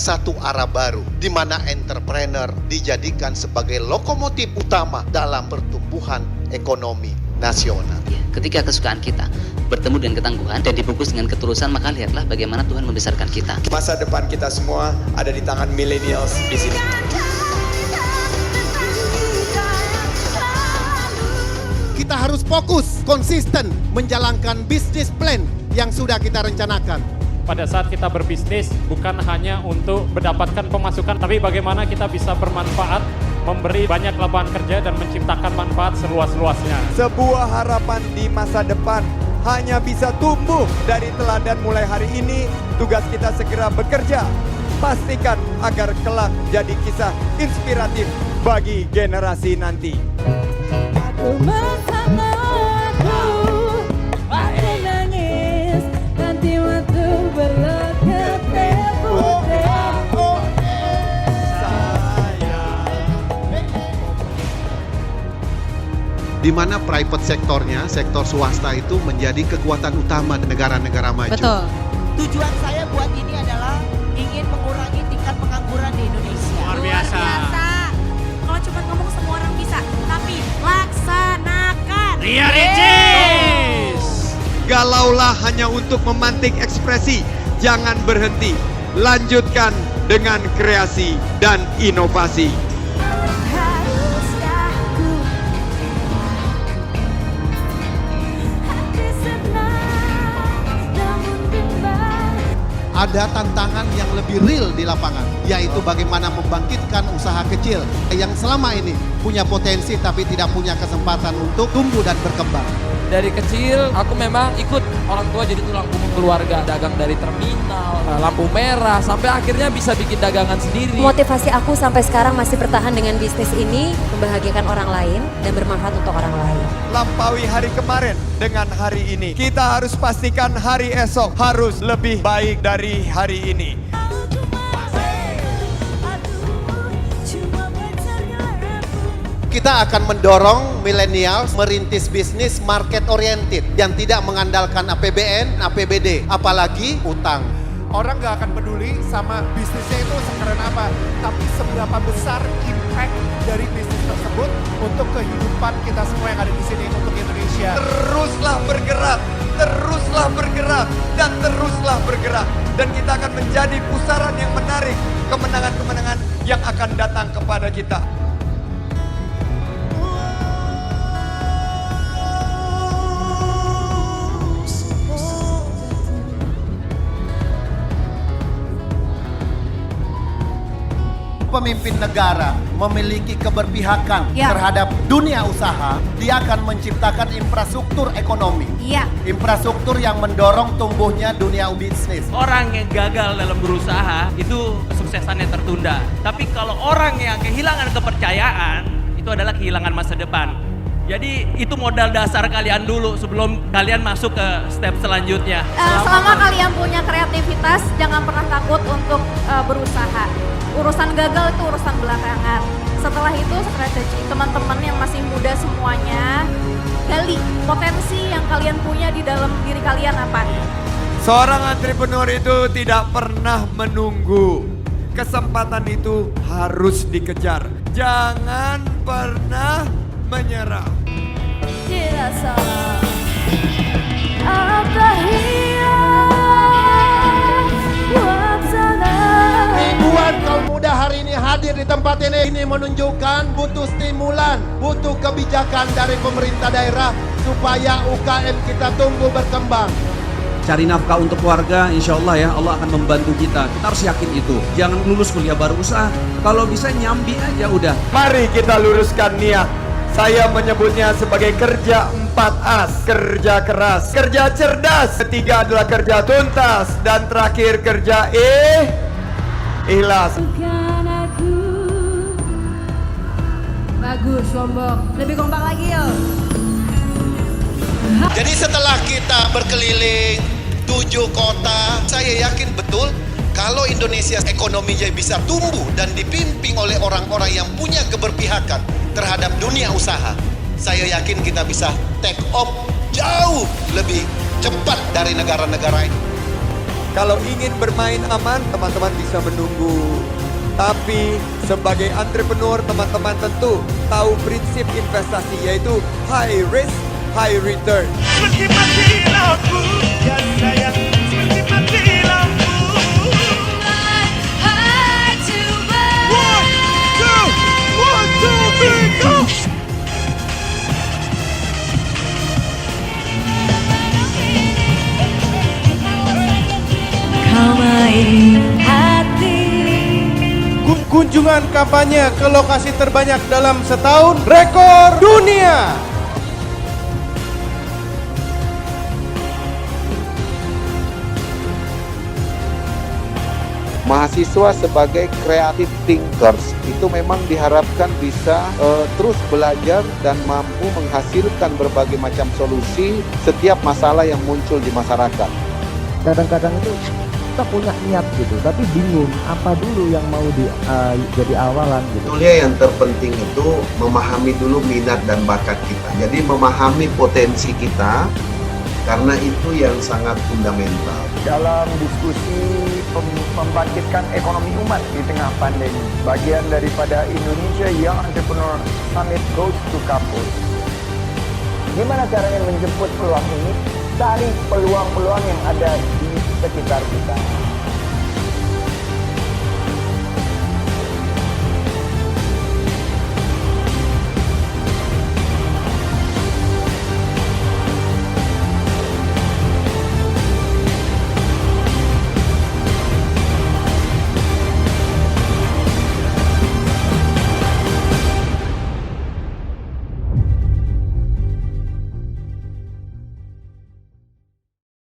satu arah baru, di mana entrepreneur dijadikan sebagai lokomotif utama dalam pertumbuhan ekonomi nasional. Ketika kesukaan kita bertemu dengan ketangguhan dan dibungkus dengan ketulusan, maka lihatlah bagaimana Tuhan membesarkan kita. Masa depan kita semua ada di tangan millennials di sini. Kita harus fokus, konsisten menjalankan bisnis plan yang sudah kita rencanakan. Pada saat kita berbisnis bukan hanya untuk mendapatkan pemasukan, tapi bagaimana kita bisa bermanfaat, memberi banyak lapangan kerja dan menciptakan manfaat seluas-luasnya. Sebuah harapan di masa depan hanya bisa tumbuh dari teladan mulai hari ini. Tugas kita segera bekerja. Pastikan agar kelak jadi kisah inspiratif bagi generasi nanti. Di mana private sektornya, sektor swasta itu menjadi kekuatan utama negara-negara maju. Betul. Tujuan saya buat ini adalah ingin mengurangi tingkat pengangguran di Indonesia. Luar biasa. Kalau cuma ngomong semua orang bisa, tapi laksanakan. Ria Ricis. Galaulah hanya untuk memantik ekspresi, jangan berhenti. Lanjutkan dengan kreasi dan inovasi. Ada tantangan yang lebih real di lapangan, yaitu bagaimana membangkitkan usaha kecil yang selama ini punya potensi tapi tidak punya kesempatan untuk tumbuh dan berkembang. Dari kecil aku memang ikut orang tua jadi tulang punggung keluarga, dagang dari terminal, lampu merah, sampai akhirnya bisa bikin dagangan sendiri. Motivasi aku sampai sekarang masih bertahan dengan bisnis ini, membahagiakan orang lain dan bermanfaat untuk orang lain. Lampaui hari kemarin dengan hari ini. Kita harus pastikan hari esok harus lebih baik dari hari ini. Kita akan mendorong millennials merintis bisnis market oriented yang tidak mengandalkan APBN, APBD, apalagi utang. Orang gak akan peduli sama bisnisnya itu sekeren apa, tapi seberapa besar impact dari bisnis tersebut untuk kehidupan kita semua yang ada di sini untuk Indonesia. Teruslah bergerak, teruslah bergerak, dan teruslah bergerak. Dan kita akan menjadi pusaran yang menarik kemenangan-kemenangan yang akan datang kepada kita. Pemimpin negara memiliki keberpihakan terhadap dunia usaha, dia akan menciptakan infrastruktur ekonomi. Infrastruktur yang mendorong tumbuhnya dunia bisnis. Orang yang gagal dalam berusaha itu kesuksesannya tertunda. Tapi kalau orang yang kehilangan kepercayaan, itu adalah kehilangan masa depan. Jadi itu modal dasar kalian dulu sebelum kalian masuk ke step selanjutnya. Selama kalian punya kreativitas, jangan pernah takut untuk berusaha. Urusan gagal itu urusan belakangan. Setelah itu strategi teman-teman yang masih muda semuanya, gali potensi yang kalian punya di dalam diri kalian apa. Seorang entrepreneur itu tidak pernah menunggu. Kesempatan itu harus dikejar. Jangan pernah menyerah. Ribuan kaum muda hari ini hadir di tempat ini menunjukkan butuh stimulan, butuh kebijakan dari pemerintah daerah supaya UKM kita tumbuh berkembang. Cari nafkah untuk keluarga, insya Allah ya Allah akan membantu kita. Kita harus yakin itu. Jangan lulus kuliah baru usaha. Kalau bisa nyambi aja udah. Mari kita luruskan niat. Saya menyebutnya sebagai kerja 4As. Kerja keras, kerja cerdas. Ketiga adalah kerja tuntas. Dan terakhir kerja ikhlas. Bagus, Lombok. Lebih kompak lagi yuk. Jadi setelah kita berkeliling 7 kota, saya yakin betul kalau Indonesia ekonominya bisa tumbuh dan dipimpin oleh orang-orang yang punya keberpihakan terhadap dunia usaha, saya yakin kita bisa take off jauh lebih cepat dari negara-negara ini. Kalau ingin bermain aman, teman-teman bisa menunggu. Tapi sebagai entrepreneur, teman-teman tentu tahu prinsip investasi, yaitu high risk, high return. Kunjungan kampanye ke lokasi terbanyak dalam setahun, rekor dunia. Mahasiswa sebagai creative thinkers itu memang diharapkan bisa terus belajar dan mampu menghasilkan berbagai macam solusi setiap masalah yang muncul di masyarakat. Kadang-kadang itu kita punya niat gitu, tapi bingung apa dulu yang mau jadi awalan gitu. Sebetulnya yang terpenting itu memahami dulu minat dan bakat kita. Jadi memahami potensi kita, karena itu yang sangat fundamental. Dalam diskusi membangkitkan ekonomi umat di tengah pandemi, bagian daripada Indonesia Young Entrepreneur Summit Goes to Campus. Gimana caranya menjemput peluang ini? Cari peluang-peluang yang ada di sekitar kita.